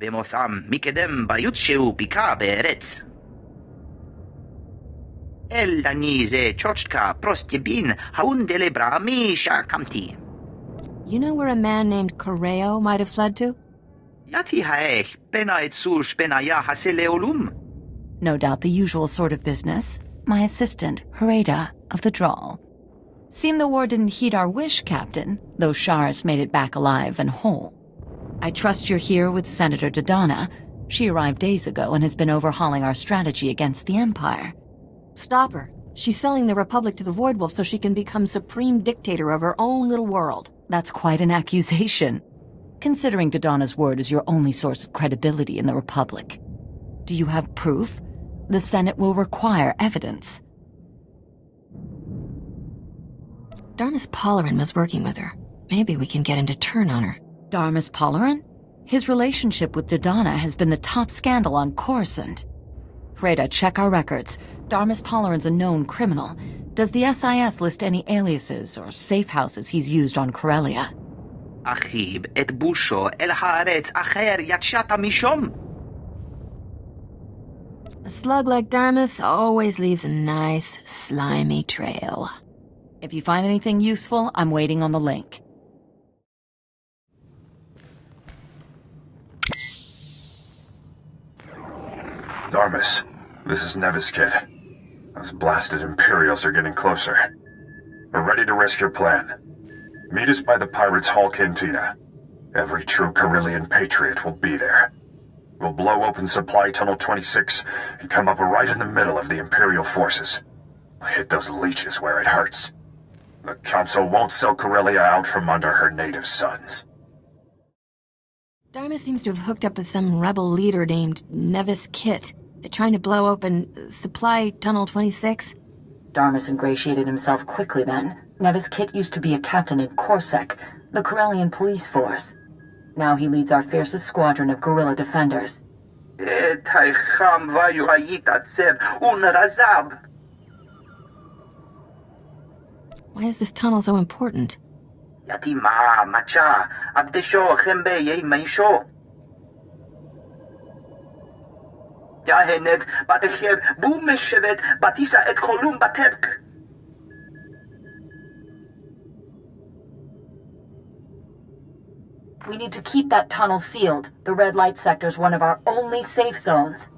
במוסם מקדם ביות שהוא ביקע בארץ. אל דני זה צ'וצ'קה פרוסט יבין האונדלברה מי שקמתי. You know where a man named Corellia might have fled to? יתי האך פנה את סוש פניה הסלאולום. No doubt the usual sort of business. My assistant, Hereda, of the Drawl. Seemed the war didn't heed our wish, Captain, though Shars made it back alive and whole. I trust you're here with Senator Dodonna. She arrived days ago and has been overhauling our strategy against the Empire. Stop her. She's selling the Republic to the Voidwolf so she can become supreme dictator of her own little world. That's quite an accusation, considering Dodonna's word is your only source of credibility in the Republic. Do you have proof? The Senate will require evidence. Darmus Polarin was working with her. Maybe we can get him to turn on her. Darmus Polarin? His relationship with Dodonna has been the top scandal on Coruscant. Freda, check our records. Darmus Polarin's a known criminal. Does the SIS list any aliases or safe houses he's used on Corellia? אחיב את בושו אל הארץ אחר יצאת משום. A slug like Darmus always leaves a nice, slimy trail. If you find anything useful, I'm waiting on the link. Darmus, this is Nevis Kit. Those blasted Imperials are getting closer. We're ready to risk your plan. Meet us by the Pirates' Hall Cantina. Every true Corellian patriot will be there. We'll blow open Supply Tunnel 26 and come up right in the middle of the Imperial forces. Hit those leeches where it hurts. The Council won't sell Corellia out from under her native sons. Darmus seems to have hooked up with some rebel leader named Nevis Kit. They're trying to blow open Supply Tunnel 26. Darmus ingratiated himself quickly then. Nevis Kit used to be a captain in Corsac, the Corellian police force. Now he leads our fiercest squadron of guerrilla defenders. Why is this tunnel so important? יתימה, מצ'ה, עבדשו, חמבה, ימישו. יהנג, בתחייב, בום משבת, בתיסה את כלום בטבק. We need to keep that tunnel sealed. The red light sector's one of our only safe zones.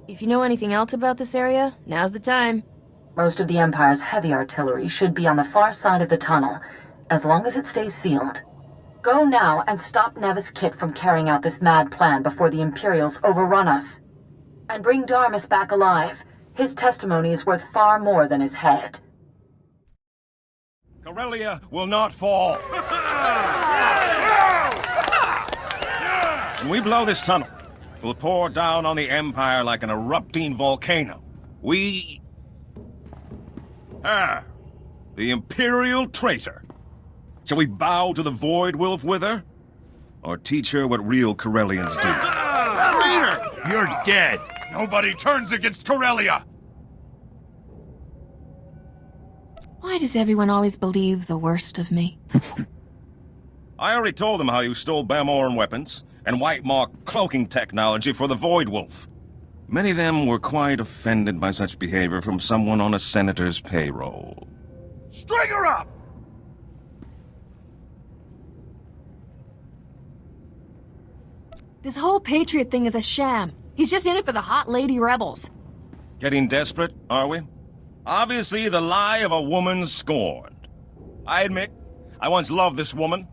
If you know anything else about this area, now's the time. Most of the Empire's heavy artillery should be on the far side of the tunnel, as long as it stays sealed. Go now and stop Nevis Kit from carrying out this mad plan before the Imperials overrun us. And bring Darmus back alive. His testimony is worth far more than his head. Corellia will not fall. When we blow this tunnel, we'll pour down on the Empire like an erupting volcano. The Imperial traitor. Shall we bow to the Void Wolf with her? Or teach her what real Corellians do? Leader! You're dead! Nobody turns against Corellia! Why does everyone always believe the worst of me? I already told them how you stole Bamoran weapons and White Mark cloaking technology for the Void Wolf. Many of them were quite offended by such behavior from someone on a senator's payroll. String her up! This whole Patriot thing is a sham. He's just in it for the hot lady rebels. Getting desperate, are we? Obviously the lie of a woman scorned. I admit, I once loved this woman.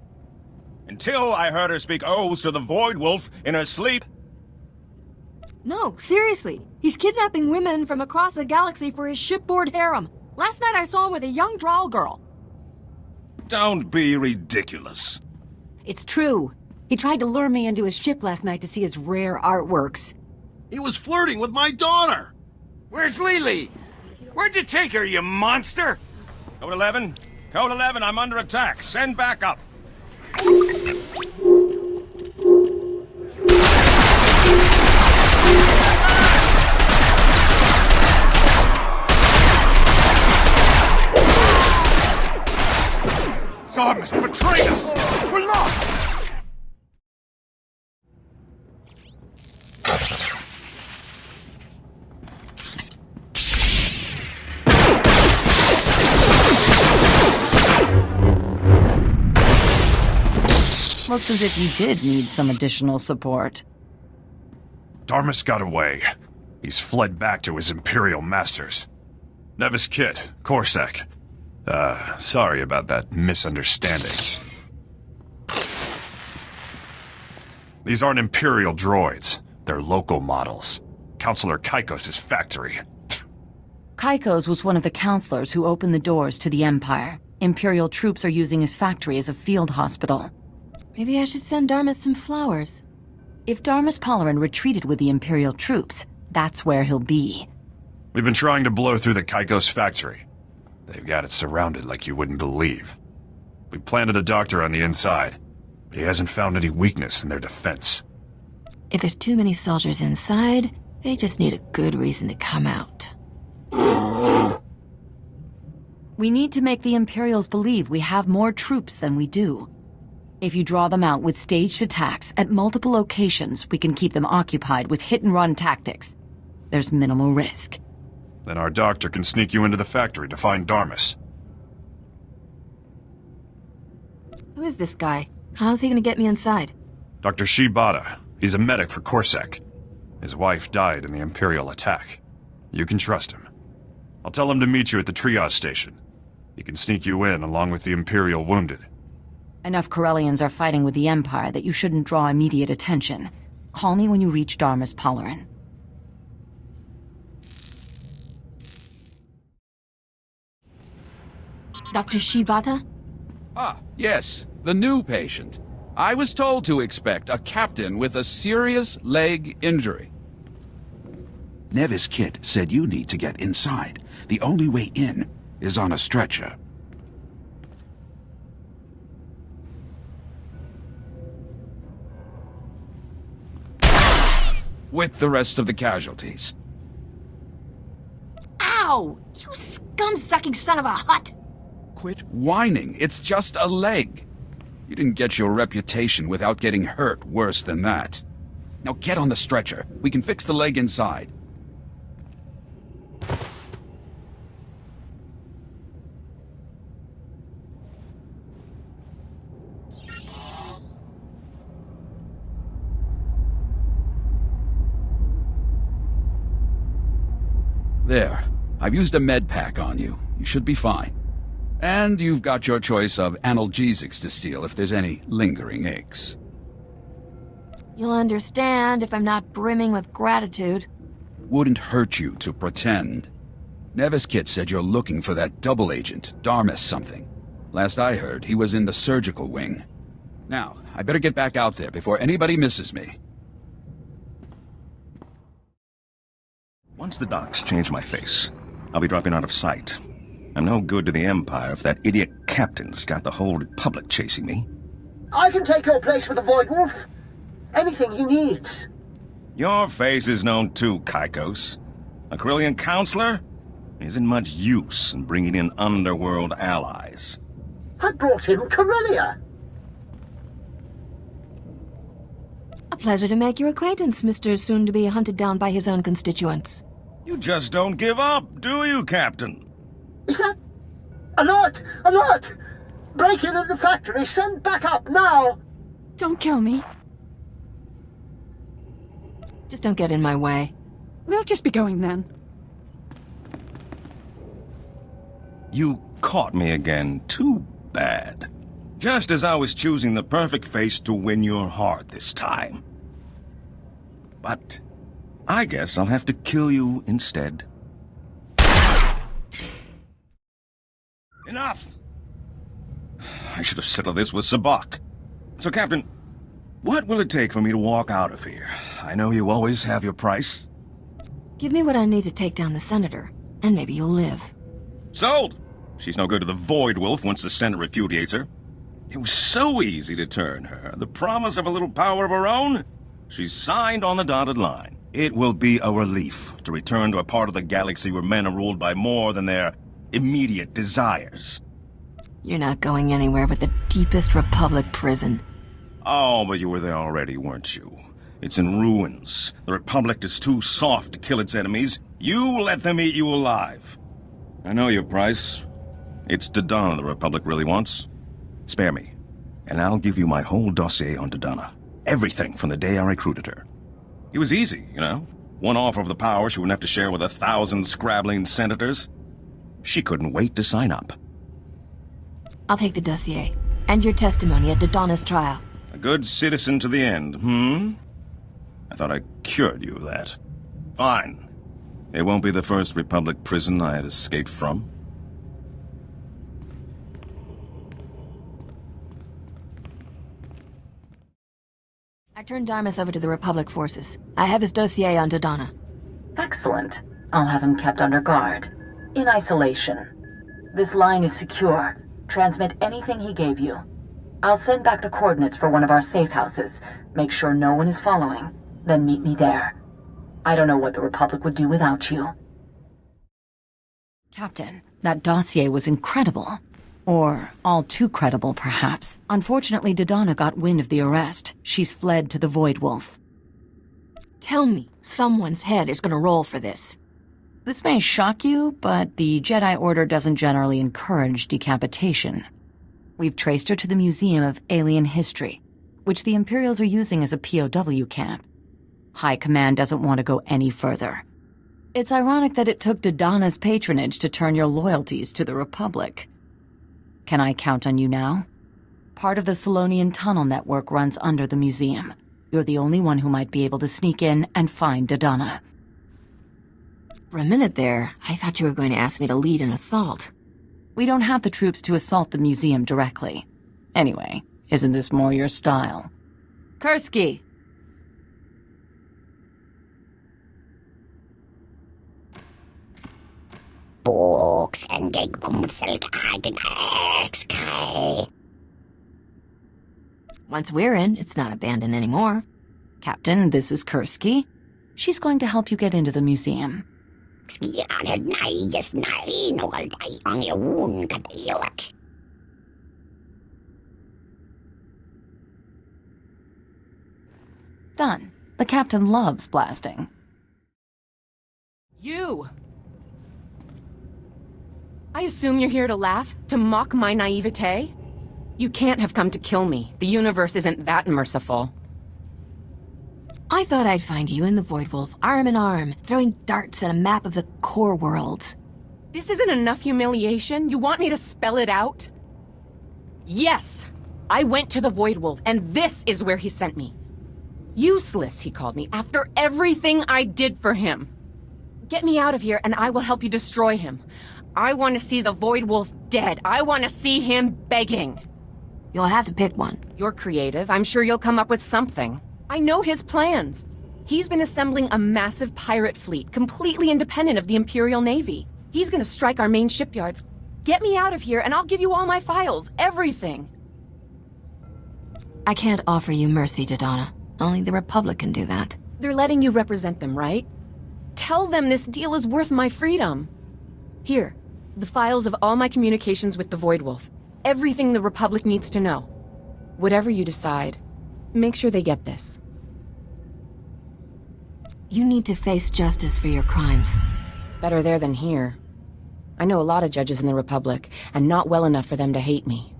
Until I heard her speak oaths to the Void Wolf in her sleep. No, seriously. He's kidnapping women from across the galaxy for his shipboard harem. Last night I saw him with a young Drawl girl. Don't be ridiculous. It's true. He tried to lure me into his ship last night to see his rare artworks. He was flirting with my daughter! Where's Lily? Where'd you take her, you monster? Code 11? Code 11, I'm under attack. Send backup. Darmus betrayed us! We're lost! looks as if you did need some additional support. Darmus got away. He's fled back to his Imperial masters. Nevis Kit, Corsac. Sorry about that misunderstanding. These aren't Imperial droids. They're local models. Counselor Kaikos' factory. Kaikos was one of the counselors who opened the doors to the Empire. Imperial troops are using his factory as a field hospital. Maybe I should send Darmus some flowers. If Darmus Polarin retreated with the Imperial troops, that's where he'll be. We've been trying to blow through the Kaikos factory. They've got it surrounded like you wouldn't believe. We planted a doctor on the inside, but he hasn't found any weakness in their defense. If there's too many soldiers inside, they just need a good reason to come out. We need to make the Imperials believe we have more troops than we do. If you draw them out with staged attacks at multiple locations, we can keep them occupied with hit-and-run tactics. There's minimal risk. Then our doctor can sneak you into the factory to find Darmus. Who is this guy? How's he gonna get me inside? Dr. Shibata. He's a medic for Corsac. His wife died in the Imperial attack. You can trust him. I'll tell him to meet you at the triage station. He can sneak you in along with the Imperial wounded. Enough Corellians are fighting with the Empire that you shouldn't draw immediate attention. Call me when you reach Darmus Polarin. Dr. Shibata? Ah, yes, the new patient. I was told to expect a captain with a serious leg injury. Nevis Kit said you need to get inside. The only way in is on a stretcher. With the rest of the casualties. Ow! You scum-sucking son of a hut! Quit whining, it's just a leg. You didn't get your reputation without getting hurt worse than that. Now get on the stretcher. We can fix the leg inside. There. I've used a med pack on you. You should be fine. And you've got your choice of analgesics to steal if there's any lingering aches. You'll understand if I'm not brimming with gratitude. Wouldn't hurt you to pretend. Nevis Kit said you're looking for that double agent, Darmus something. Last I heard, he was in the surgical wing. Now, I better get back out there before anybody misses me. Once the docs change my face, I'll be dropping out of sight. I'm no good to the Empire if that idiot captain's got the whole Republic chasing me. I can take your place with the Void Wolf. Anything he needs. Your face is known too, Kaikos. A Corellian counselor isn't much use in bringing in underworld allies. I brought him Corellia. A pleasure to make your acquaintance, Mr. Soon-to-be hunted down by his own constituents. You just don't give up, do you, Captain? Is that... Alert! Alert! Break into the factory, send backup, now! Don't kill me. Just don't get in my way. We'll just be going then. You caught me again. Too bad. Just as I was choosing the perfect face to win your heart this time. But I guess I'll have to kill you instead. Enough! I should have settled this with Sabak. So, Captain, what will it take for me to walk out of here? I know you always have your price. Give me what I need to take down the Senator, and maybe you'll live. Sold! She's no good to the Void Wolf once the Senate repudiates her. It was so easy to turn her. The promise of a little power of her own? She's signed on the dotted line. It will be a relief to return to a part of the galaxy where men are ruled by more than their immediate desires. You're not going anywhere but the deepest Republic prison. Oh, but you were there already, weren't you? It's in ruins. The Republic is too soft to kill its enemies. You let them eat you alive. I know your price. It's Dodonna the Republic really wants. Spare me. and I'll give you my whole dossier on Dodonna. Everything from the day I recruited her. It was easy, you know? One offer of the power she wouldn't have to share with 1,000 scrabbling senators. She couldn't wait to sign up. I'll take the dossier. And your testimony at Dodonna's trial. A good citizen to the end, I thought I cured you of that. Fine. It won't be the first Republic prison I have escaped from. I turned Darmus over to the Republic forces. I have his dossier on Dodonna. Excellent. I'll have him kept under guard. In isolation. This line is secure. Transmit anything he gave you. I'll send back the coordinates for one of our safe houses. Make sure no one is following. Then meet me there. I don't know what the Republic would do without you. Captain, that dossier was incredible. Or all too credible, perhaps. Unfortunately, Dodonna got wind of the arrest. She's fled to the Void Wolf. Tell me, someone's head is gonna roll for this. This may shock you, but the Jedi Order doesn't generally encourage decapitation. We've traced her to the Museum of Alien History, which the Imperials are using as a POW camp. High Command doesn't want to go any further. It's ironic that it took Dodonna's patronage to turn your loyalties to the Republic. Can I count on you now? Part of the Solonian tunnel network runs under the museum. You're the only one who might be able to sneak in and find Dodonna. For a minute there, I thought you were going to ask me to lead an assault. We don't have the troops to assault the museum directly. Anyway, isn't this more your style? Kursky! Once we're in, it's not abandoned anymore. Captain, this is Kursky. She's going to help you get into the museum. Done. The captain loves blasting. You! I assume you're here to laugh? To mock my naivete? You can't have come to kill me. The universe isn't that merciful. I thought I'd find you and the Void Wolf, arm in arm, throwing darts at a map of the core worlds. This isn't enough humiliation? You want me to spell it out? Yes! I went to the Void Wolf, and this is where he sent me. Useless, he called me, after everything I did for him. Get me out of here, and I will help you destroy him. I want to see the Void Wolf dead. I want to see him begging. You'll have to pick one. You're creative. I'm sure you'll come up with something. I know his plans. He's been assembling a massive pirate fleet, completely independent of the Imperial Navy. He's gonna strike our main shipyards. Get me out of here, and I'll give you all my files, everything. I can't offer you mercy, Dodonna. Only the Republic can do that. They're letting you represent them, right? Tell them this deal is worth my freedom. Here, the files of all my communications with the Void Wolf. Everything the Republic needs to know. Whatever you decide, make sure they get this. You need to face justice for your crimes. Better there than here. I know a lot of judges in the Republic, and not well enough for them to hate me.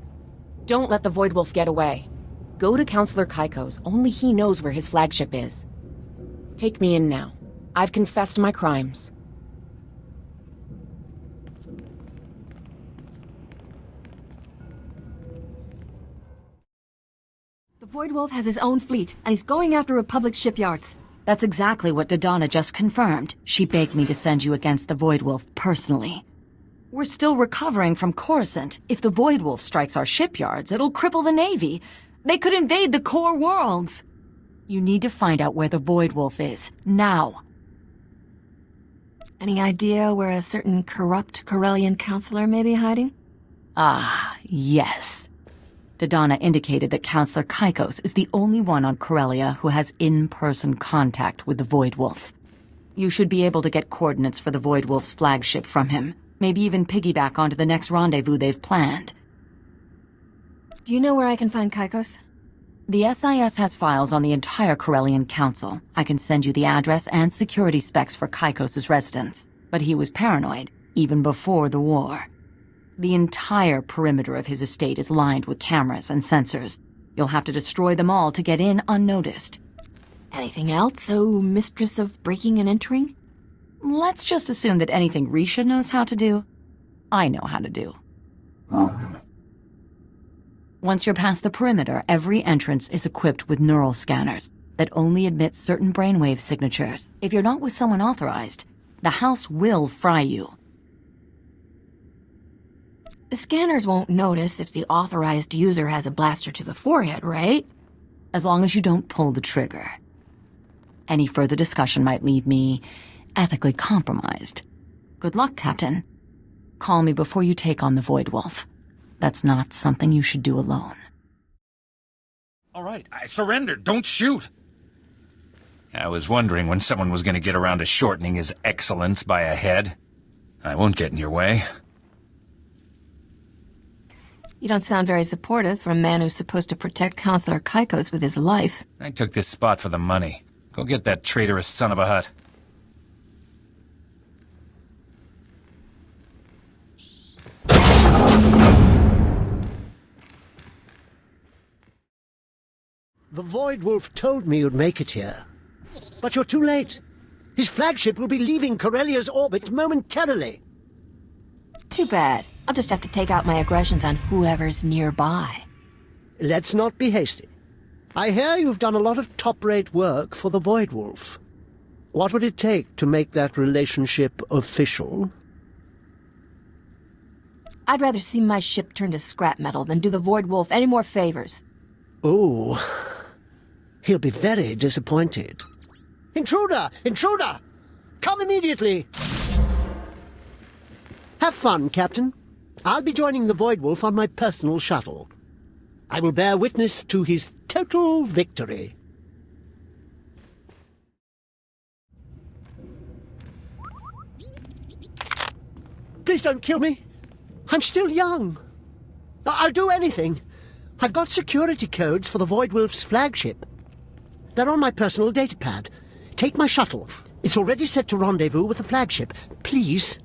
Don't let the Void Wolf get away. Go to Counselor Kaiko's. Only he knows where his flagship is. Take me in now. I've confessed my crimes. The Void Wolf has his own fleet, and he's going after Republic shipyards. That's exactly what Dodonna just confirmed. She begged me to send you against the Void Wolf personally. We're still recovering from Coruscant. If the Void Wolf strikes our shipyards, it'll cripple the Navy. They could invade the core worlds. You need to find out where the Void Wolf is, now. Any idea where a certain corrupt Corellian counselor may be hiding? Ah, yes. Dodonna indicated that Counselor Kaikos is the only one on Corellia who has in-person contact with the Void Wolf. You should be able to get coordinates for the Void Wolf's flagship from him. Maybe even piggyback onto the next rendezvous they've planned. Do you know where I can find Kaikos? The SIS has files on the entire Corellian Council. I can send you the address and security specs for Kaikos' residence. But he was paranoid, even before the war. The entire perimeter of his estate is lined with cameras and sensors. You'll have to destroy them all to get in unnoticed. Anything else, oh mistress of breaking and entering? Let's just assume that anything Risha knows how to do, I know how to do. Once you're past the perimeter, every entrance is equipped with neural scanners that only admit certain brainwave signatures. If you're not with someone authorized, the house will fry you. The scanners won't notice if the authorized user has a blaster to the forehead, right? As long as you don't pull the trigger. Any further discussion might leave me ethically compromised. Good luck, Captain. Call me before you take on the Void Wolf. That's not something you should do alone. All right, I surrendered. Don't shoot. I was wondering when someone was going to get around to shortening his excellence by a head. I won't get in your way. You don't sound very supportive for a man who's supposed to protect Counselor Kaikos with his life. I took this spot for the money. Go get that traitorous son of a hut. The Void Wolf told me you'd make it here. But you're too late. His flagship will be leaving Corellia's orbit momentarily. Too bad. I'll just have to take out my aggressions on whoever's nearby. Let's not be hasty. I hear you've done a lot of top-rate work for the Void Wolf. What would it take to make that relationship official? I'd rather see my ship turn to scrap metal than do the Void Wolf any more favors. Oh, he'll be very disappointed. Intruder! Intruder! Come immediately! Have fun, Captain. I'll be joining the Void Wolf on my personal shuttle. I will bear witness to his total victory. Please don't kill me. I'm still young. I'll do anything. I've got security codes for the Void Wolf's flagship. They're on my personal datapad. Take my shuttle. It's already set to rendezvous with the flagship. Please.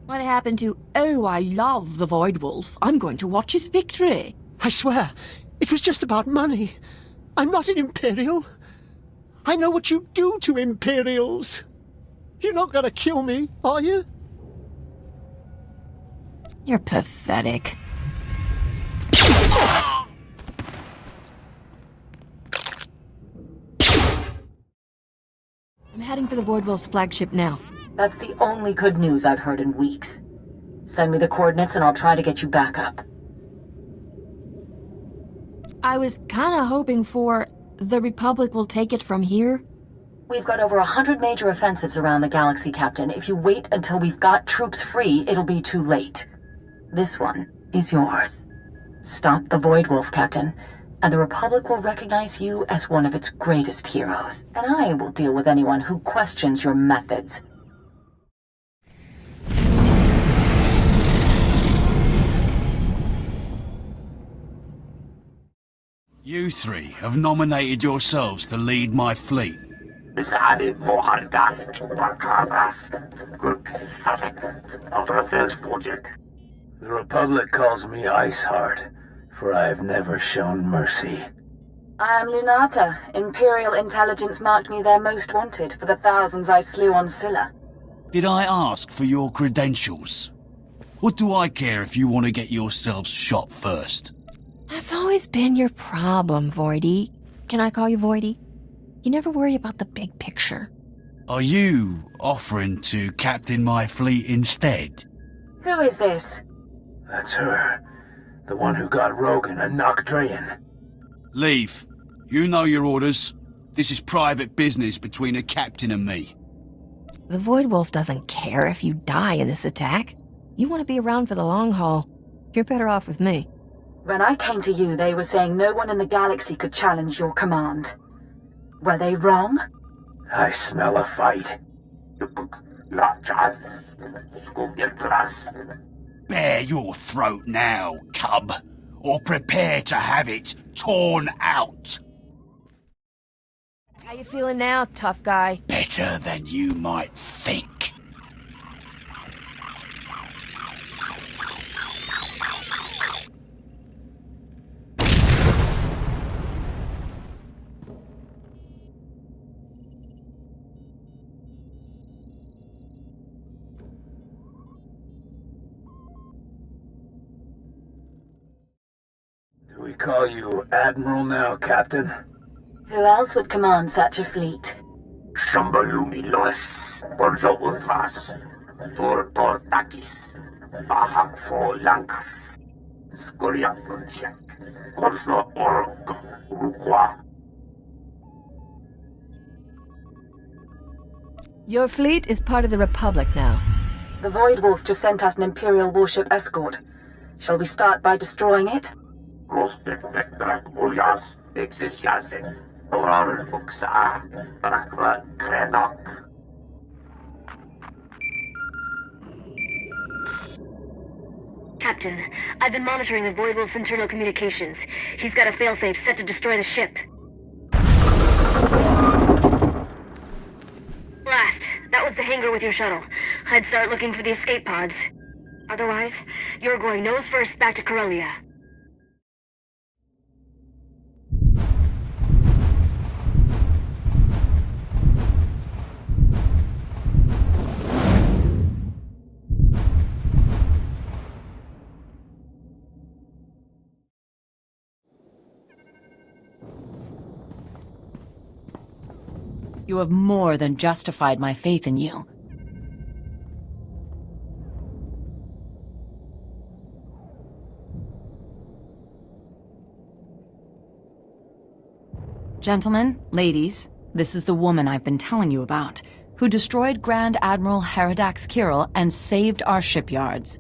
What happened to, oh, I love the Void Wolf. I'm going to watch his victory. I swear, it was just about money. I'm not an Imperial. I know what you do to Imperials. You're not gonna kill me, are you? You're pathetic. I'm heading for the Void Wolf's flagship now. That's the only good news I've heard in weeks. Send me the coordinates and I'll try to get you back up. I was kinda hoping for the Republic will take it from here. We've got over 100 major offensives around the galaxy, Captain. If you wait until we've got troops free, it'll be too late. This one is yours. Stop the Void Wolf, Captain, and the Republic will recognize you as one of its greatest heroes. And I will deal with anyone who questions your methods. You three have nominated yourselves to lead my fleet. The Republic calls me Iceheart, for I have never shown mercy. I am Lunata. Imperial intelligence marked me their most wanted for the thousands I slew on Scylla. Did I ask for your credentials? What do I care if you want to get yourselves shot first? That's always been your problem, Voidy. Can I call you Voidy? You never worry about the big picture. Are you offering to captain my fleet instead? Who is this? That's her. The one who got Rogan and knocked Drayan. Leave. You know your orders. This is private business between a captain and me. The Void Wolf doesn't care if you die in this attack. You want to be around for the long haul. You're better off with me. When I came to you, they were saying no one in the galaxy could challenge your command. Were they wrong? I smell a fight. Bare your throat now, cub, or prepare to have it torn out. How you feeling now, tough guy? Better than you might think. We call you Admiral now, Captain? Who else would command such a fleet? Shambalumilos, Borjo Untras, Tor Takis, Bahak Fo Lankas, Skoriak Nunchek, Korslo Orok, Rukwa. Your fleet is part of the Republic now. The Void Wolf just sent us an Imperial warship escort. Shall we start by destroying it? Rostek Vekdrak Ulyas, Exis Yasin, Orar Uksa, Rakva Krenok. Captain, I've been monitoring the Void Wolf's internal communications. He's got a failsafe set to destroy the ship. Blast. That was the hangar with your shuttle. I'd start looking for the escape pods. Otherwise, you're going nose first back to Corellia. You have more than justified my faith in you. Gentlemen, ladies, this is the woman I've been telling you about, who destroyed Grand Admiral Heridax Kirill and saved our shipyards.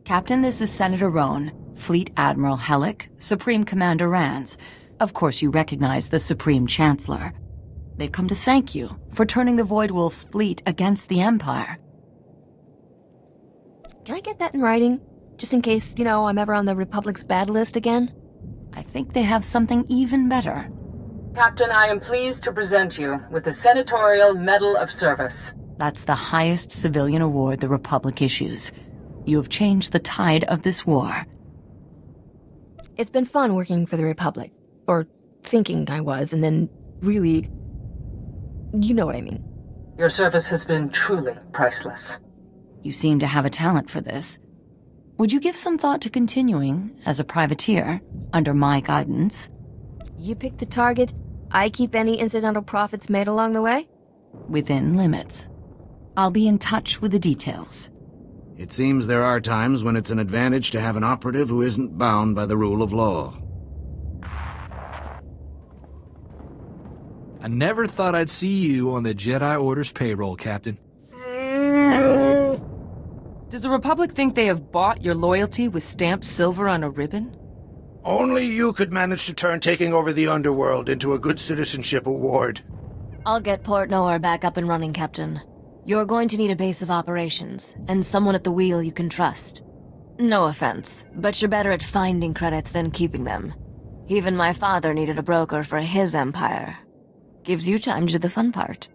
Captain, this is Senator Roan, Fleet Admiral Hellick, Supreme Commander Rands. Of course you recognize the Supreme Chancellor. They've come to thank you for turning the Void Wolf's fleet against the Empire. Can I get that in writing? Just in case, I'm ever on the Republic's bad list again? I think they have something even better. Captain, I am pleased to present you with the Senatorial Medal of Service. That's the highest civilian award the Republic issues. You have changed the tide of this war. It's been fun working for the Republic. Or thinking I was, and then really... You know what I mean. Your service has been truly priceless. You seem to have a talent for this. Would you give some thought to continuing as a privateer under my guidance? You pick the target, I keep any incidental profits made along the way? Within limits. I'll be in touch with the details. It seems there are times when it's an advantage to have an operative who isn't bound by the rule of law. I never thought I'd see you on the Jedi Order's payroll, Captain. Does the Republic think they have bought your loyalty with stamped silver on a ribbon? Only you could manage to turn taking over the underworld into a good citizenship award. I'll get Port Noir back up and running, Captain. You're going to need a base of operations, and someone at the wheel you can trust. No offense, but you're better at finding credits than keeping them. Even my father needed a broker for his empire. Gives you time to do the fun part.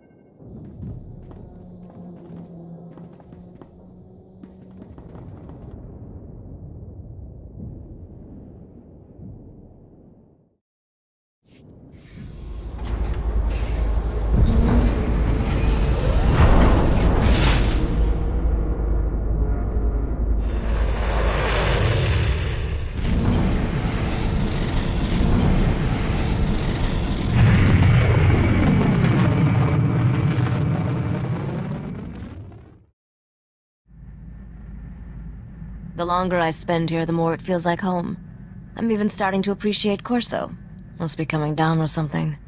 The longer I spend here, the more it feels like home. I'm even starting to appreciate Corso. Must be coming down or something.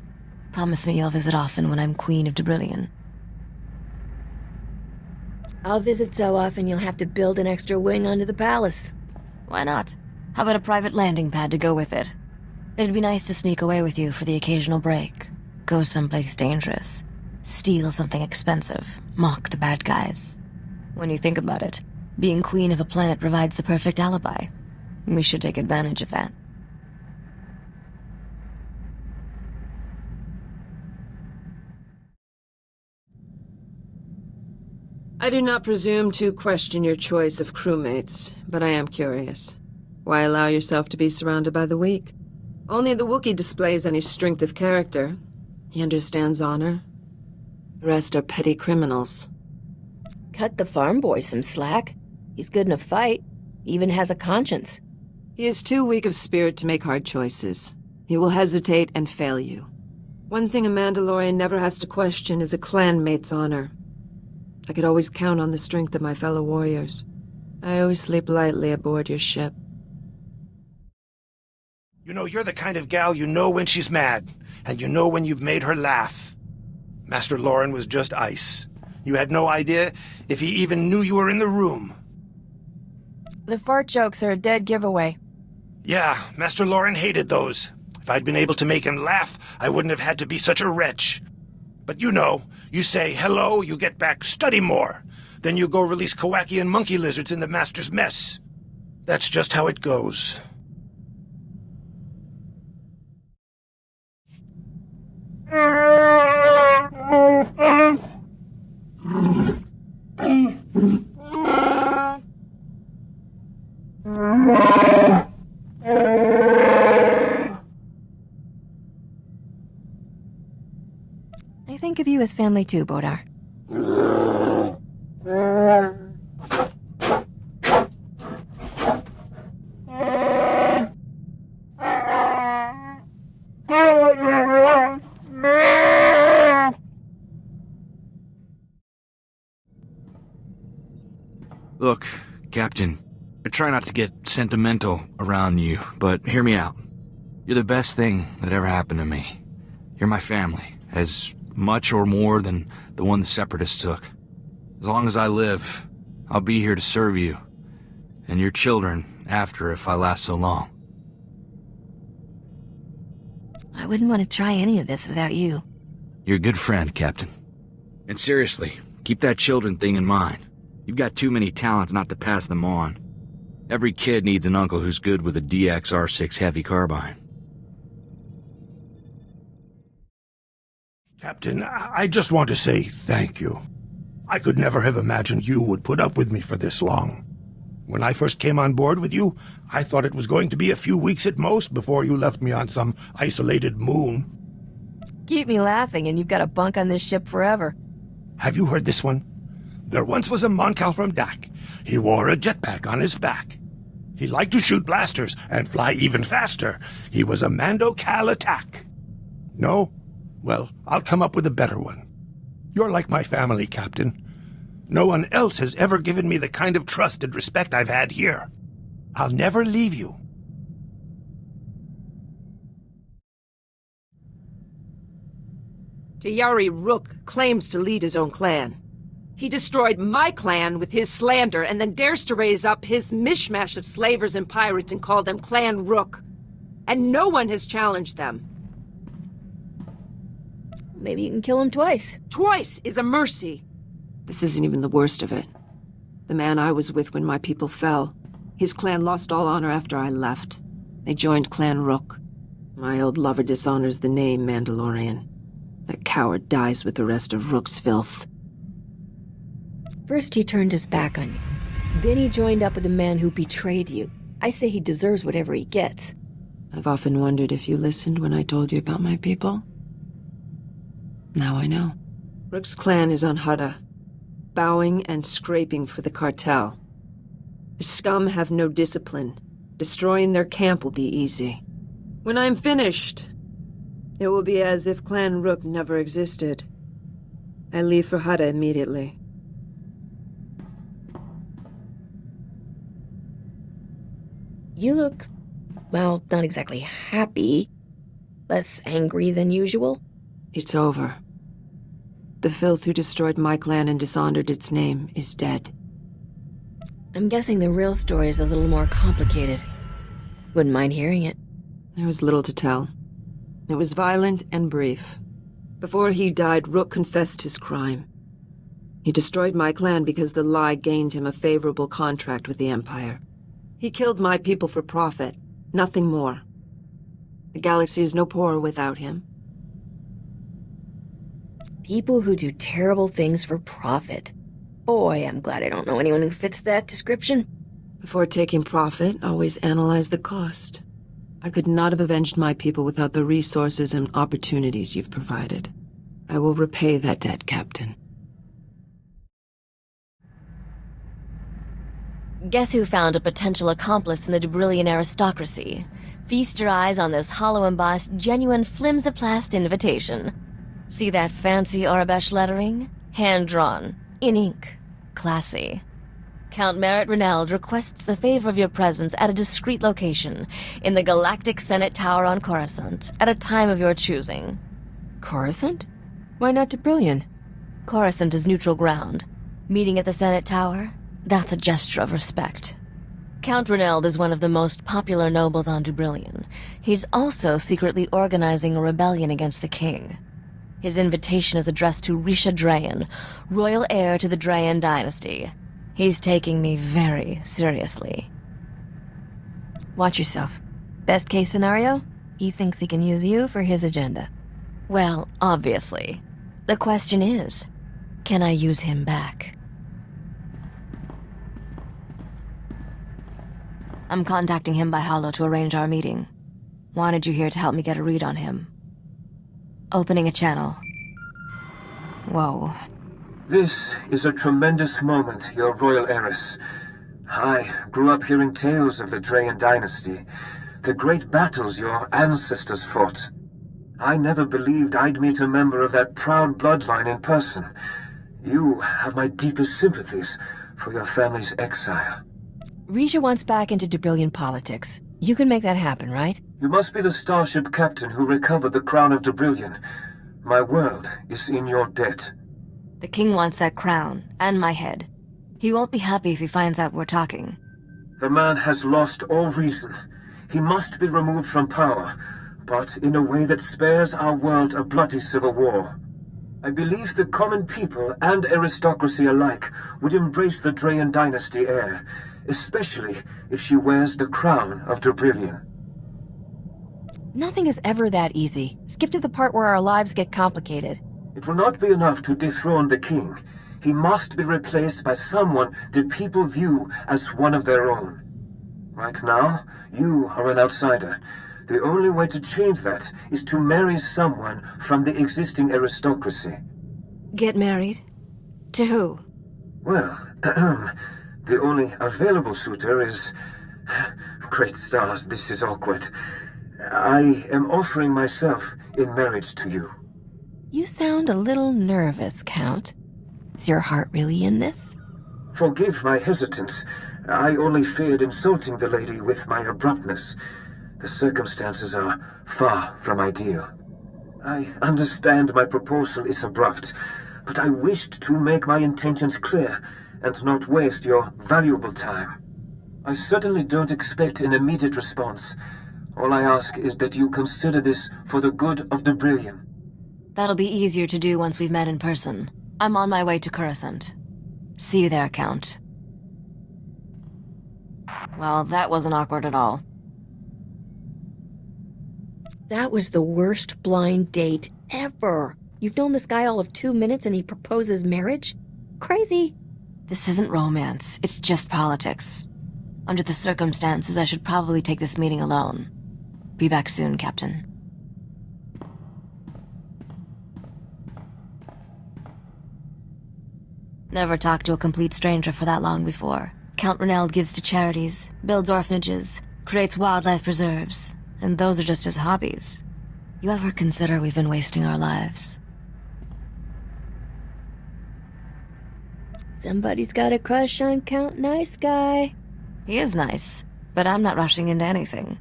Promise me you'll visit often when I'm Queen of Debrillion. I'll visit so often you'll have to build an extra wing onto the palace. Why not? How about a private landing pad to go with it? It'd be nice to sneak away with you for the occasional break. Go someplace dangerous. Steal something expensive. Mock the bad guys. When you think about it, being queen of a planet provides the perfect alibi. We should take advantage of that. I do not presume to question your choice of crewmates, but I am curious. Why allow yourself to be surrounded by the weak? Only the Wookiee displays any strength of character. He understands honor. The rest are petty criminals. Cut the farm boy some slack. He's good in a fight, even has a conscience. He is too weak of spirit to make hard choices. He will hesitate and fail you. One thing a Mandalorian never has to question is a clanmate's honor. I could always count on the strength of my fellow warriors. I always sleep lightly aboard your ship. You know, you're the kind of gal you know when she's mad, and you know when you've made her laugh. Master Lauren was just ice. You had no idea if he even knew you were in the room. The fart jokes are a dead giveaway. Yeah, Master Lauren hated those. If I'd been able to make him laugh, I wouldn't have had to be such a wretch. But you know, you say hello, you get back, study more. Then you go release Kowakian monkey lizards in the Master's mess. That's just how it goes. I think of you as family too, Bodar. Look, Captain, I try not to get sentimental around you, but hear me out. You're the best thing that ever happened to me. You're my family, as much or more than the one the Separatists took. As long as I live, I'll be here to serve you, and your children after if I last so long. I wouldn't want to try any of this without you. You're a good friend, Captain. And seriously, keep that children thing in mind. You've got too many talents not to pass them on. Every kid needs an uncle who's good with a DX-R6 heavy carbine. Captain, I just want to say thank you. I could never have imagined you would put up with me for this long. When I first came on board with you, I thought it was going to be a few weeks at most before you left me on some isolated moon. Keep me laughing and you've got a bunk on this ship forever. Have you heard this one? There once was a Moncal from Dak. He wore a jetpack on his back. He liked to shoot blasters and fly even faster. He was a Mando Cal attack. No? Well, I'll come up with a better one. You're like my family, Captain. No one else has ever given me the kind of trust and respect I've had here. I'll never leave you. Tayari Rook claims to lead his own clan. He destroyed my clan with his slander and then dares to raise up his mishmash of slavers and pirates and call them Clan Rook. And no one has challenged them. Maybe you can kill him twice. Twice is a mercy. This isn't even the worst of it. The man I was with when my people fell, his clan lost all honor after I left. They joined Clan Rook. My old lover dishonors the name Mandalorian. That coward dies with the rest of Rook's filth. First he turned his back on you. Then he joined up with the man who betrayed you. I say he deserves whatever he gets. I've often wondered if you listened when I told you about my people. Now I know. Rook's clan is on Hutta, bowing and scraping for the cartel. The scum have no discipline. Destroying their camp will be easy. When I'm finished, it will be as if Clan Rook never existed. I leave for Hutta immediately. You look, well, not exactly happy. Less angry than usual. It's over. The filth who destroyed my clan and dishonored its name is dead. I'm guessing the real story is a little more complicated. Wouldn't mind hearing it. There was little to tell. It was violent and brief. Before he died, Rook confessed his crime. He destroyed my clan because the lie gained him a favorable contract with the Empire. He killed my people for profit, nothing more. The galaxy is no poorer without him. People who do terrible things for profit. Boy, I'm glad I don't know anyone who fits that description. Before taking profit, always analyze the cost. I could not have avenged my people without the resources and opportunities you've provided. I will repay that debt, Captain. Guess who found a potential accomplice in the Dubrillian aristocracy? Feast your eyes on this hollow-embossed, genuine flimsiplast invitation. See that fancy Arabesh lettering? Hand-drawn, in ink, classy. Count Merritt Reneld requests the favor of your presence at a discreet location in the Galactic Senate Tower on Coruscant at a time of your choosing. Coruscant? Why not Dubrillion? Coruscant is neutral ground. Meeting at the Senate Tower? That's a gesture of respect. Count Reneld is one of the most popular nobles on Dubrillion. He's also secretly organizing a rebellion against the king. His invitation is addressed to Risha Drayan, royal heir to the Drayan dynasty. He's taking me very seriously. Watch yourself. Best case scenario? He thinks he can use you for his agenda. Well, obviously. The question is, can I use him back? I'm contacting him by holo to arrange our meeting. Wanted you here to help me get a read on him. Opening a channel. Whoa. This is a tremendous moment, your royal heiress. I grew up hearing tales of the Drayan dynasty, the great battles your ancestors fought. I never believed I'd meet a member of that proud bloodline in person. You have my deepest sympathies for your family's exile. Risha wants back into Dubrillion politics. You can make that happen, right? You must be the starship captain who recovered the crown of Dubrillion. My world is in your debt. The king wants that crown, and my head. He won't be happy if he finds out we're talking. The man has lost all reason. He must be removed from power, but in a way that spares our world a bloody civil war. I believe the common people and aristocracy alike would embrace the Drayan dynasty heir, especially if she wears the crown of Dubrillion. Nothing is ever that easy. Skip to the part where our lives get complicated. It will not be enough to dethrone the king. He must be replaced by someone that people view as one of their own. Right now, you are an outsider. The only way to change that is to marry someone from the existing aristocracy. Get married? To who? Well, the only available suitor is... Great stars, this is awkward. I am offering myself in marriage to you. You sound a little nervous, Count. Is your heart really in this? Forgive my hesitance. I only feared insulting the lady with my abruptness. The circumstances are far from ideal. I understand my proposal is abrupt, but I wished to make my intentions clear and not waste your valuable time. I certainly don't expect an immediate response. All I ask is that you consider this for the good of Dubrillion. That'll be easier to do once we've met in person. I'm on my way to Coruscant. See you there, Count. Well, that wasn't awkward at all. That was the worst blind date ever. You've known this guy all of 2 minutes and he proposes marriage? Crazy. This isn't romance, it's just politics. Under the circumstances, I should probably take this meeting alone. Be back soon, Captain. Never talked to a complete stranger for that long before. Count Reneld gives to charities, builds orphanages, creates wildlife preserves, and those are just his hobbies. You ever consider we've been wasting our lives? Somebody's got a crush on Count Nice Guy. He is nice, but I'm not rushing into anything.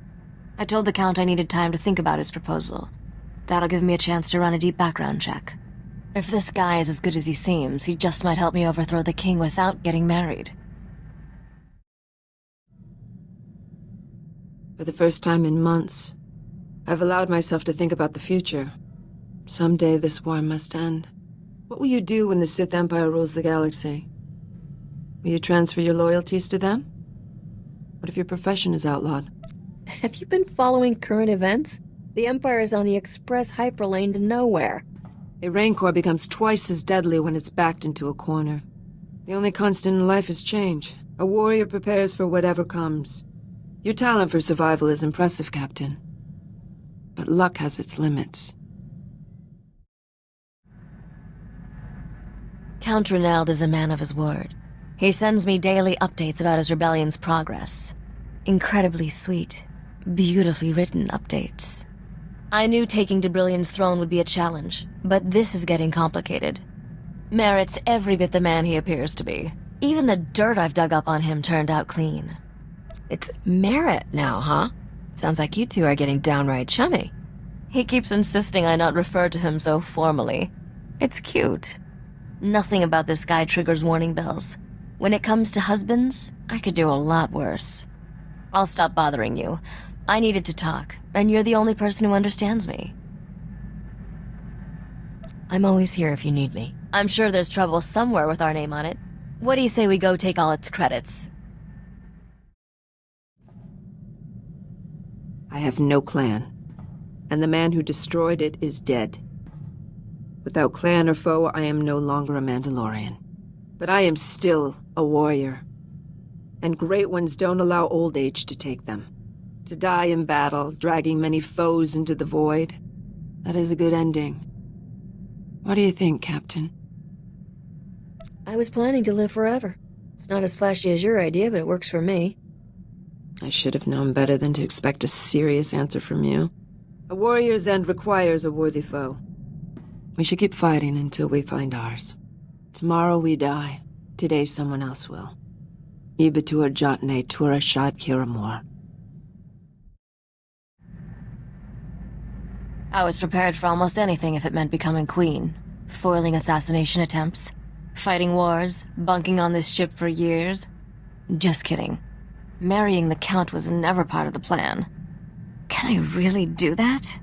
I told the Count I needed time to think about his proposal. That'll give me a chance to run a deep background check. If this guy is as good as he seems, he just might help me overthrow the king without getting married. For the first time in months, I've allowed myself to think about the future. Someday this war must end. What will you do when the Sith Empire rules the galaxy? Will you transfer your loyalties to them? What if your profession is outlawed? Have you been following current events? The Empire is on the express hyperlane to nowhere. A Rancor becomes twice as deadly when it's backed into a corner. The only constant in life is change. A warrior prepares for whatever comes. Your talent for survival is impressive, Captain. But luck has its limits. Count Reneld is a man of his word. He sends me daily updates about his rebellion's progress. Incredibly sweet, beautifully written updates. I knew taking Debrillion's throne would be a challenge, but this is getting complicated. Merritt's every bit the man he appears to be. Even the dirt I've dug up on him turned out clean. It's Merritt now, huh? Sounds like you two are getting downright chummy. He keeps insisting I not refer to him so formally. It's cute. Nothing about this guy triggers warning bells. When it comes to husbands, I could do a lot worse. I'll stop bothering you. I needed to talk, and you're the only person who understands me. I'm always here if you need me. I'm sure there's trouble somewhere with our name on it. What do you say we go take all its credits? I have no clan, and the man who destroyed it is dead. Without clan or foe, I am no longer a Mandalorian. But I am still a warrior. And great ones don't allow old age to take them. To die in battle, dragging many foes into the void, that is a good ending. What do you think, Captain? I was planning to live forever. It's not as flashy as your idea, but it works for me. I should have known better than to expect a serious answer from you. A warrior's end requires a worthy foe. We should keep fighting until we find ours. Tomorrow we die. Today someone else will. Ibatur Jotne Turashad Kiramor. I was prepared for almost anything if it meant becoming queen. Foiling assassination attempts. Fighting wars. Bunking on this ship for years. Just kidding. Marrying the Count was never part of the plan. Can I really do that?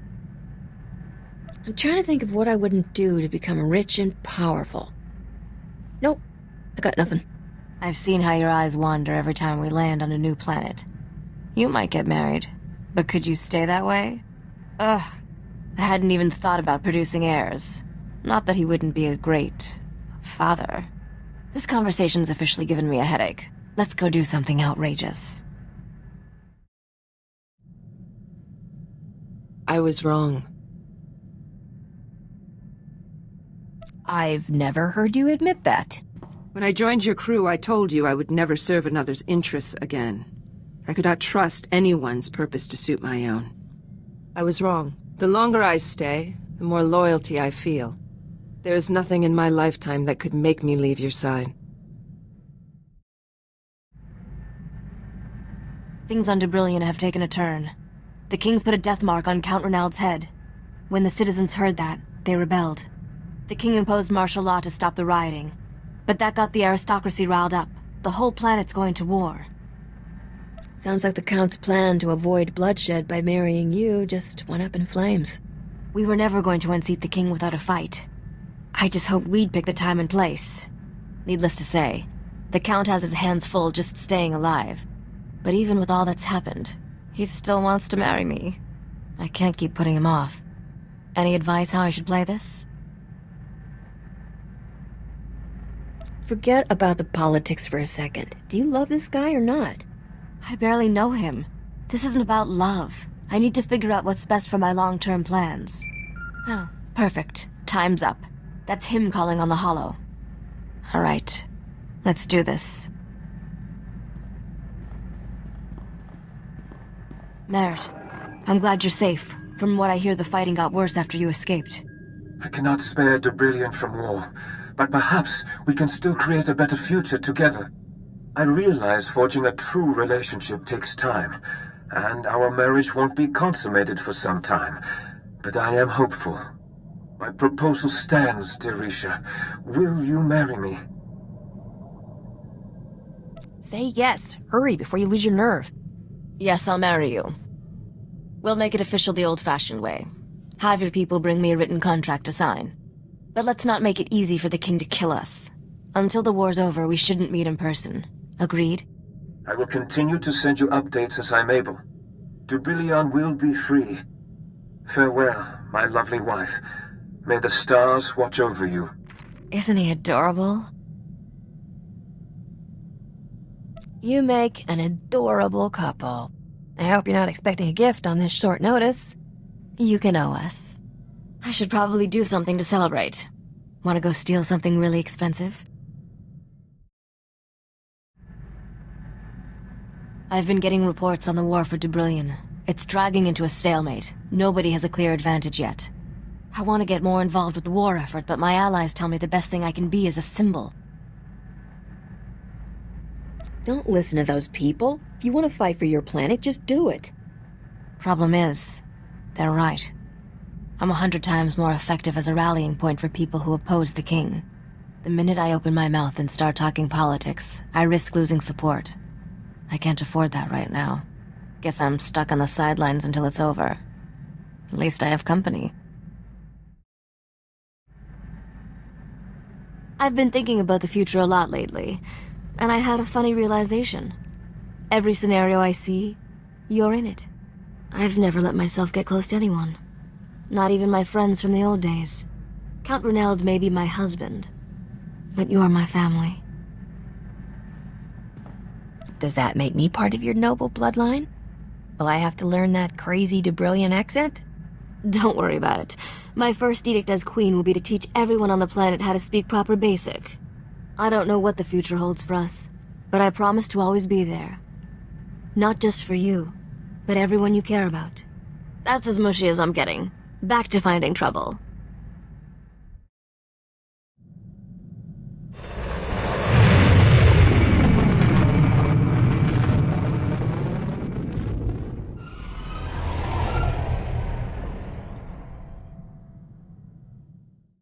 I'm trying to think of what I wouldn't do to become rich and powerful. Nope, I got nothing. I've seen how your eyes wander every time we land on a new planet. You might get married, but could you stay that way? Ugh, I hadn't even thought about producing heirs. Not that he wouldn't be a great father. This conversation's officially given me a headache. Let's go do something outrageous. I was wrong. I've never heard you admit that. When I joined your crew, I told you I would never serve another's interests again. I could not trust anyone's purpose to suit my own. I was wrong. The longer I stay, the more loyalty I feel. There is nothing in my lifetime that could make me leave your side. Things on Debrilion have taken a turn. The King's put a death mark on Count Ronald's head. When the citizens heard that, they rebelled. The King imposed martial law to stop the rioting. But that got the aristocracy riled up. The whole planet's going to war. Sounds like the Count's plan to avoid bloodshed by marrying you just went up in flames. We were never going to unseat the King without a fight. I just hoped we'd pick the time and place. Needless to say, the Count has his hands full just staying alive. But even with all that's happened, he still wants to marry me. I can't keep putting him off. Any advice how I should play this? Forget about the politics for a second. Do you love this guy or not? I barely know him. This isn't about love. I need to figure out what's best for my long-term plans. Oh, perfect. Time's up. That's him calling on the Hollow. All right. Let's do this. Merritt, I'm glad you're safe. From what I hear, the fighting got worse after you escaped. I cannot spare Debrilion from war, but perhaps we can still create a better future together. I realize forging a true relationship takes time, and our marriage won't be consummated for some time, but I am hopeful. My proposal stands, Derisha. Will you marry me? Say yes. Hurry before you lose your nerve. Yes, I'll marry you. We'll make it official the old-fashioned way. Have your people bring me a written contract to sign. But let's not make it easy for the King to kill us. Until the war's over, we shouldn't meet in person. Agreed? I will continue to send you updates as I'm able. Debrilion will be free. Farewell, my lovely wife. May the stars watch over you. Isn't he adorable? You make an adorable couple. I hope you're not expecting a gift on this short notice. You can owe us. I should probably do something to celebrate. Want to go steal something really expensive? I've been getting reports on the war for Dubrillion. It's dragging into a stalemate. Nobody has a clear advantage yet. I want to get more involved with the war effort, but my allies tell me the best thing I can be is a symbol. Don't listen to those people. If you want to fight for your planet, just do it. Problem is, they're right. I'm 100 times more effective as a rallying point for people who oppose the king. The minute I open my mouth and start talking politics, I risk losing support. I can't afford that right now. Guess I'm stuck on the sidelines until it's over. At least I have company. I've been thinking about the future a lot lately, and I had a funny realization. Every scenario I see, you're in it. I've never let myself get close to anyone. Not even my friends from the old days. Count Reneld may be my husband, but you're my family. Does that make me part of your noble bloodline? Will I have to learn that crazy Dubrillion accent? Don't worry about it. My first edict as queen will be to teach everyone on the planet how to speak proper basic. I don't know what the future holds for us, but I promise to always be there. Not just for you, but everyone you care about. That's as mushy as I'm getting. Back to finding trouble.